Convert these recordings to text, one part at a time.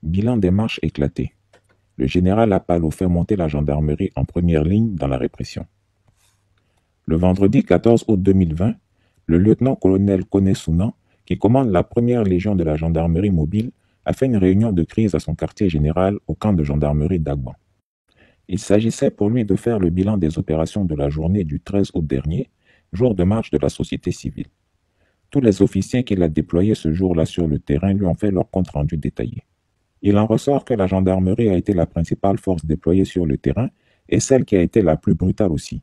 Bilan des marches éclatées. Le général Apalo fait monter la gendarmerie en première ligne dans la répression. Le vendredi 14 août 2020, le lieutenant-colonel Kone Sounan, qui commande la première légion de la gendarmerie mobile, a fait une réunion de crise à son quartier général au camp de gendarmerie d'Agban. Il s'agissait pour lui de faire le bilan des opérations de la journée du 13 août dernier, jour de marche de la société civile. Tous les officiers qu'il a déployés ce jour-là sur le terrain lui ont fait leur compte-rendu détaillé. Il en ressort que la gendarmerie a été la principale force déployée sur le terrain et celle qui a été la plus brutale aussi.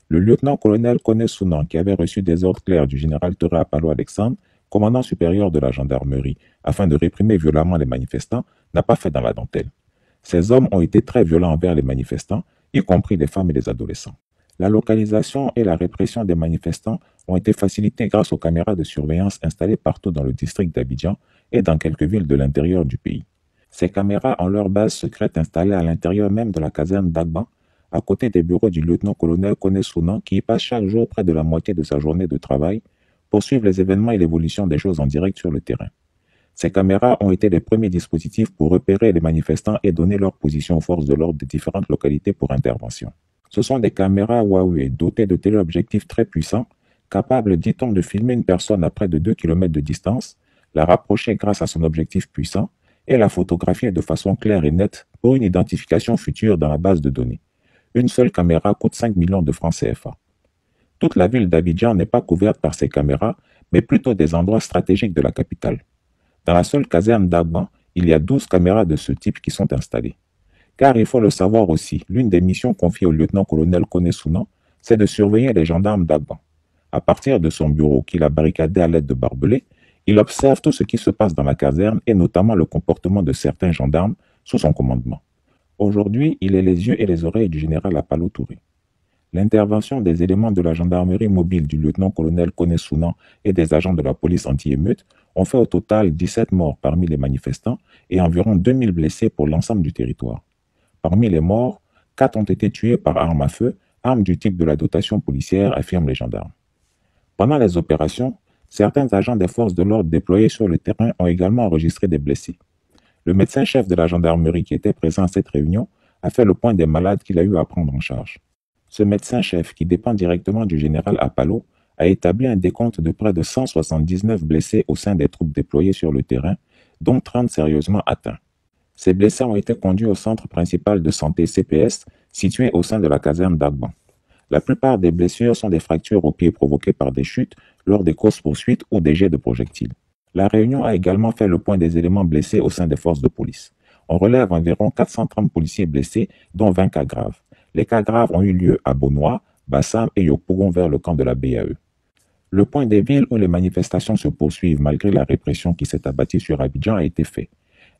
Le lieutenant-colonel Kone Sounan, qui avait reçu des ordres clairs du général Tora Apalo Alexandre, commandant supérieur de la gendarmerie, afin de réprimer violemment les manifestants, n'a pas fait dans la dentelle. Ces hommes ont été très violents envers les manifestants, y compris les femmes et les adolescents. La localisation et la répression des manifestants ont été facilitées grâce aux caméras de surveillance installées partout dans le district d'Abidjan et dans quelques villes de l'intérieur du pays. Ces caméras ont leur base secrète installée à l'intérieur même de la caserne d'Agban, à côté des bureaux du lieutenant-colonel Kone Sounan qui y passe chaque jour près de la moitié de sa journée de travail pour suivre les événements et l'évolution des choses en direct sur le terrain. Ces caméras ont été les premiers dispositifs pour repérer les manifestants et donner leur position aux forces de l'ordre de différentes localités pour intervention. Ce sont des caméras Huawei dotées de téléobjectifs très puissants, capables, dit-on, de filmer une personne à près de 2 km de distance, la rapprocher grâce à son objectif puissant et la photographier de façon claire et nette pour une identification future dans la base de données. Une seule caméra coûte 5 millions de francs CFA. Toute la ville d'Abidjan n'est pas couverte par ces caméras, mais plutôt des endroits stratégiques de la capitale. Dans la seule caserne d'Agban, il y a 12 caméras de ce type qui sont installées. Car il faut le savoir aussi, l'une des missions confiées au lieutenant-colonel Kone Sounan, c'est de surveiller les gendarmes d'Agban. À partir de son bureau qu'il a barricadé à l'aide de barbelés, il observe tout ce qui se passe dans la caserne et notamment le comportement de certains gendarmes sous son commandement. Aujourd'hui, il est les yeux et les oreilles du général Apalo Touré. L'intervention des éléments de la gendarmerie mobile du lieutenant-colonel Kone Sounan et des agents de la police anti-émeute ont fait au total 17 morts parmi les manifestants et environ 2000 blessés pour l'ensemble du territoire. Parmi les morts, 4 ont été tués par arme à feu, arme du type de la dotation policière, affirment les gendarmes. Pendant les opérations, certains agents des forces de l'ordre déployés sur le terrain ont également enregistré des blessés. Le médecin-chef de la gendarmerie qui était présent à cette réunion a fait le point des malades qu'il a eu à prendre en charge. Ce médecin-chef, qui dépend directement du général Apalo, a établi un décompte de près de 179 blessés au sein des troupes déployées sur le terrain, dont 30 sérieusement atteints. Ces blessés ont été conduits au centre principal de santé CPS, situé au sein de la caserne d'Agban. La plupart des blessures sont des fractures aux pieds provoquées par des chutes lors des courses-poursuites ou des jets de projectiles. La réunion a également fait le point des éléments blessés au sein des forces de police. On relève environ 430 policiers blessés, dont 20 cas graves. Les cas graves ont eu lieu à Bonois, Bassam et Yopougon vers le camp de la BAE. Le point des villes où les manifestations se poursuivent malgré la répression qui s'est abattue sur Abidjan a été fait.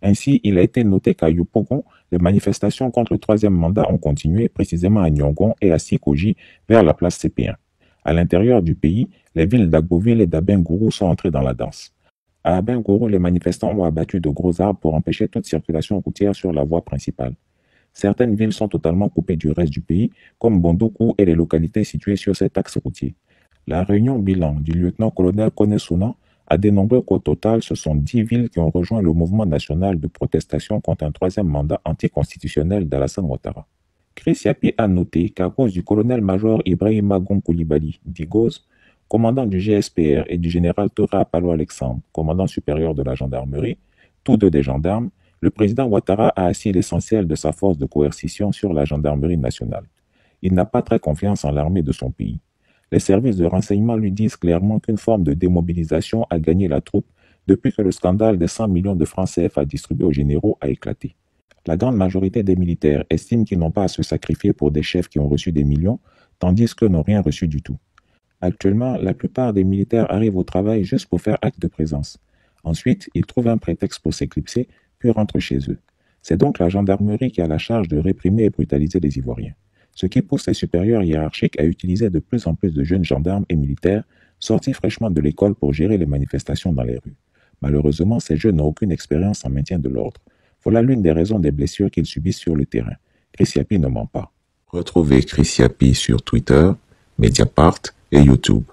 Ainsi, il a été noté qu'à Yopougon, les manifestations contre le troisième mandat ont continué, précisément à Nyongon et à Sikoji, vers la place CP1. À l'intérieur du pays, les villes d'Agboville et d'Abengourou sont entrées dans la danse. À Abengourou, les manifestants ont abattu de gros arbres pour empêcher toute circulation routière sur la voie principale. Certaines villes sont totalement coupées du reste du pays, comme Bondoukou et les localités situées sur cet axe routier. La réunion bilan du lieutenant-colonel Kone Sounan a dénombré qu'au total, ce sont 10 villes qui ont rejoint le mouvement national de protestation contre un troisième mandat anticonstitutionnel d'Alassane Ouattara. Chris Yapi a noté qu'à cause du colonel-major Ibrahima Gon Koulibaly, d'Igoz, commandant du GSPR, et du général Tora Apalo Alexandre, commandant supérieur de la gendarmerie, tous deux des gendarmes, le président Ouattara a assis l'essentiel de sa force de coercition sur la gendarmerie nationale. Il n'a pas très confiance en l'armée de son pays. Les services de renseignement lui disent clairement qu'une forme de démobilisation a gagné la troupe depuis que le scandale des 100 millions de francs CFA distribués aux généraux a éclaté. La grande majorité des militaires estiment qu'ils n'ont pas à se sacrifier pour des chefs qui ont reçu des millions, tandis qu'eux n'ont rien reçu du tout. Actuellement, la plupart des militaires arrivent au travail juste pour faire acte de présence. Ensuite, ils trouvent un prétexte pour s'éclipser, puis rentrent chez eux. C'est donc la gendarmerie qui a la charge de réprimer et brutaliser les Ivoiriens. Ce qui pousse les supérieurs hiérarchiques à utiliser de plus en plus de jeunes gendarmes et militaires sortis fraîchement de l'école pour gérer les manifestations dans les rues. Malheureusement, ces jeunes n'ont aucune expérience en maintien de l'ordre. Voilà l'une des raisons des blessures qu'ils subissent sur le terrain. Chris Yapi ne ment pas. Retrouvez Chris Yapi sur Twitter, Mediapart et YouTube.